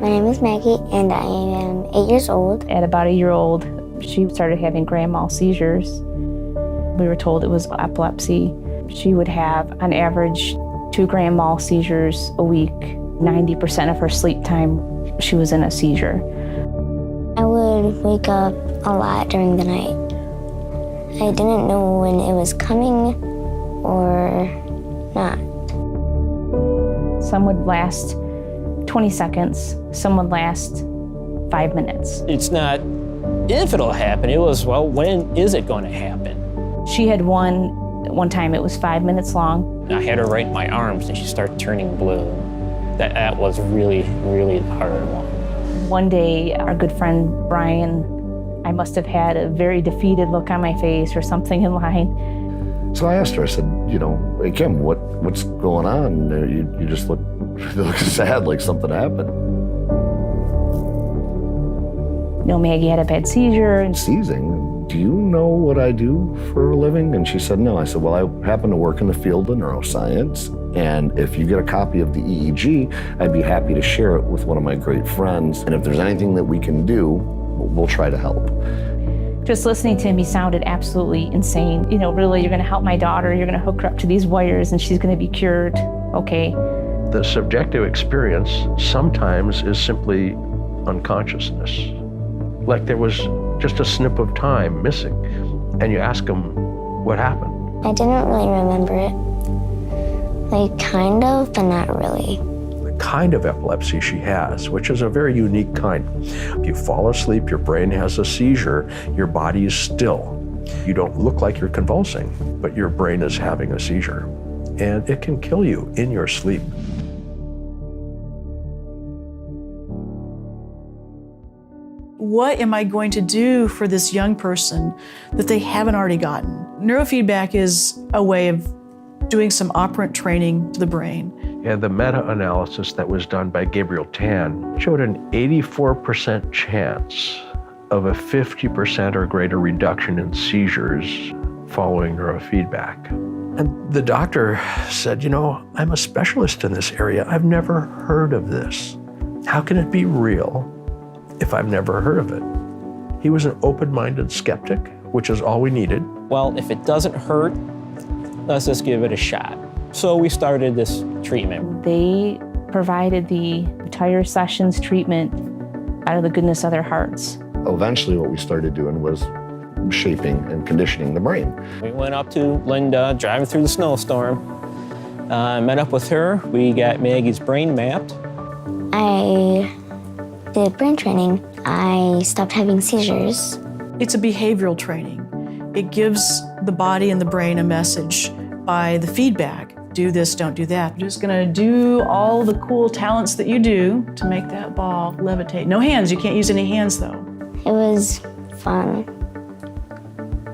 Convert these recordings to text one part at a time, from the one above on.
My name is Maggie, and I am 8 years old. At about a year old, she started having grand mal seizures. We were told it was epilepsy. She would have, on average, 2 grand mal seizures a week. 90% of her sleep time, she was in a seizure. I would wake up a lot during the night. I didn't know when it was coming or not. Some would last 20 seconds, some would last 5 minutes. It's not if it'll happen, it was, well, when is it going to happen? She had one time it was 5 minutes long. I had her right in my arms and she started turning blue. That was really, really the hard one. One day, our good friend Brian, I must have had a very defeated look on my face or something in line. So I asked her, I said, hey Kim, what's going on? You just look sad, like something happened. Maggie had a bad seizure. Seizing, do you know what I do for a living? And she said, no. I said, well, I happen to work in the field of neuroscience. And if you get a copy of the EEG, I'd be happy to share it with one of my great friends. And if there's anything that we can do, we'll try to help. Just listening to him, he sounded absolutely insane. Really, you're gonna help my daughter, you're gonna hook her up to these wires and she's gonna be cured, okay. The subjective experience sometimes is simply unconsciousness. Like there was just a snip of time missing. And you ask them, what happened? I didn't really remember it. Like, kind of, but not really. The kind of epilepsy she has, which is a very unique kind. If you fall asleep, your brain has a seizure, your body is still. You don't look like you're convulsing, but your brain is having a seizure. And it can kill you in your sleep. What am I going to do for this young person that they haven't already gotten? Neurofeedback is a way of doing some operant training to the brain. And the meta-analysis that was done by Gabriel Tan showed an 84% chance of a 50% or greater reduction in seizures following neurofeedback. And the doctor said, I'm a specialist in this area. I've never heard of this. How can it be real if I've never heard of it? He was an open-minded skeptic, which is all we needed. Well, if it doesn't hurt, let's just give it a shot. So we started this treatment. They provided the entire session's treatment out of the goodness of their hearts. Eventually what we started doing was shaping and conditioning the brain. We went up to Linda, driving through the snowstorm. Met up with her. We got Maggie's brain mapped. I did brain training. I stopped having seizures. It's a behavioral training. It gives the body and the brain a message by the feedback. Do this, don't do that. You're just gonna do all the cool talents that you do to make that ball levitate. No hands, you can't use any hands though. It was fun,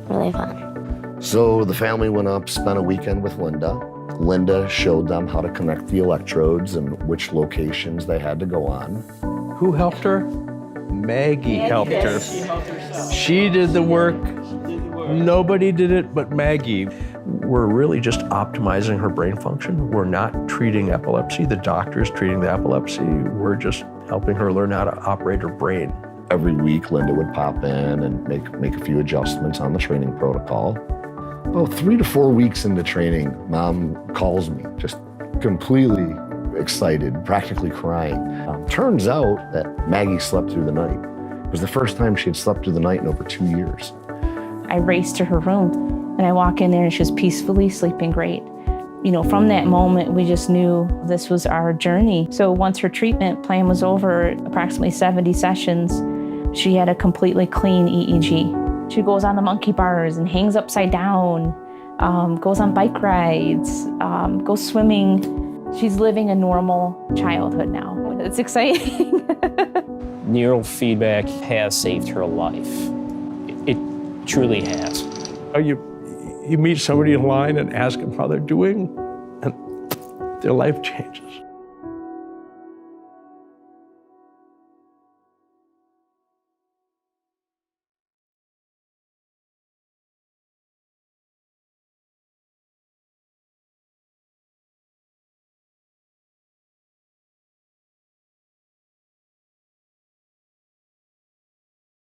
really fun. So the family went up, spent a weekend with Linda. Linda showed them how to connect the electrodes and which locations they had to go on. Who helped her? Maggie helped her. She did the work. Nobody did it but Maggie. We're really just optimizing her brain function. We're not treating epilepsy. The doctor's treating the epilepsy. We're just helping her learn how to operate her brain. Every week, Linda would pop in and make a few adjustments on the training protocol. About 3 to 4 weeks into training, Mom calls me, just completely excited, practically crying. Turns out that Maggie slept through the night. It was the first time she had slept through the night in over 2 years. I raced to her room and I walk in there and she was peacefully sleeping great. From that moment, we just knew this was our journey. So once her treatment plan was over, approximately 70 sessions, she had a completely clean EEG. She goes on the monkey bars and hangs upside down, goes on bike rides, goes swimming. She's living a normal childhood now. It's exciting. Neurofeedback has saved her life. It truly has. You meet somebody in line and ask them how they're doing, and their life changes.